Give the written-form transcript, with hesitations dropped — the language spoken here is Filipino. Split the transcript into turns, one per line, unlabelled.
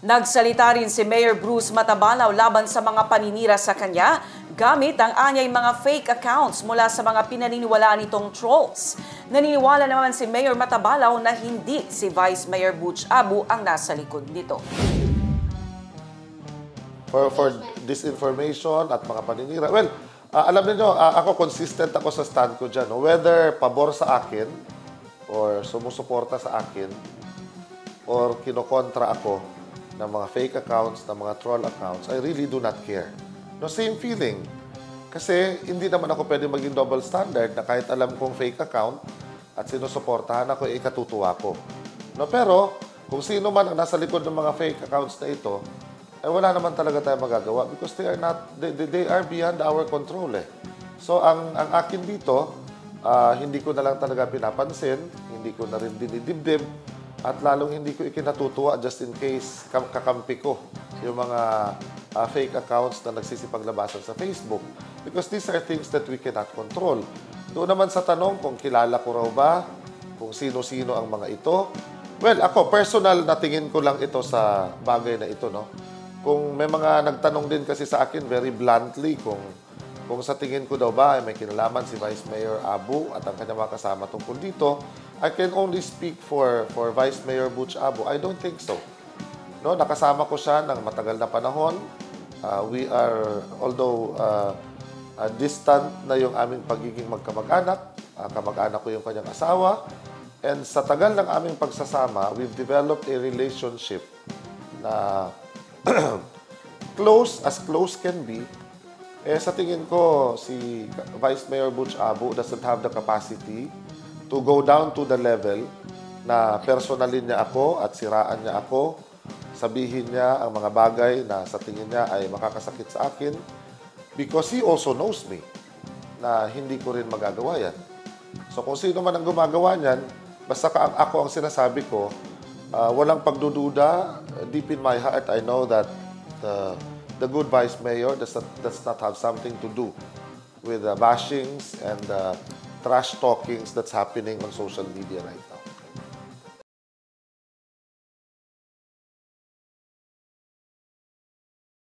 Nagsalita rin si Mayor Bruce Matabalaw laban sa mga paninira sa kanya gamit ang anyay mga fake accounts mula sa mga pinaniniwalaan nitong trolls. Naniniwala naman si Mayor Matabalaw na hindi si Vice Mayor Butch Abu ang nasa likod nito.
For disinformation at mga paninira, well, alam niyo, ako consistent ako sa stand ko dyan. No? Whether pabor sa akin or sumusuporta sa akin or kinokontra ako ng mga fake accounts, ng mga troll accounts, I really do not care. No, same feeling. Kasi hindi naman ako pwede maging double standard na kahit alam kong fake account at sinusuportahan ako, katutuwa ko. No, pero kung sino man ang nasa likod ng mga fake accounts na ito, ay wala naman talaga tayo magagawa because they are beyond our control eh. So ang akin dito, hindi ko na lang talaga pinapansin, hindi ko na rin dinidibdib, at lalong hindi ko ikinatutuwa just in case kakampi ko yung mga fake accounts na nagsisipaglabasan sa Facebook. Because these are things that we cannot control. Doon naman sa tanong kung kilala ko raw ba, kung sino-sino ang mga ito. Well, ako, personal na tingin ko lang ito sa bagay na ito, no? Kung may mga nagtanong din kasi sa akin very bluntly kung sa tingin ko daw ba ay may kinalaman si Vice Mayor Abu at ang kanyang mga kasama tungkol dito, I can only speak for Vice Mayor Butch Abu. I don't think so. No, nakasama ko siya ng matagal na panahon. We are, although distant na yung aming pagiging magkamag-anak, kamag-anak ko yung kanyang asawa, and sa tagal ng aming pagsasama, we've developed a relationship na close can be. Sa tingin ko, si Vice Mayor Butch Abu doesn't have the capacity to go down to the level na personalin niya ako at siraan niya ako, sabihin niya ang mga bagay na sa tingin niya ay makakasakit sa akin because he also knows me na hindi ko rin magagawa yan. So kung sino man ang gumagawa niyan, basta ako ang sinasabi ko, walang pagdududa, deep in my heart, I know that the good Vice Mayor does not have something to do with the bashings and trash talkings that's happening on social media right now.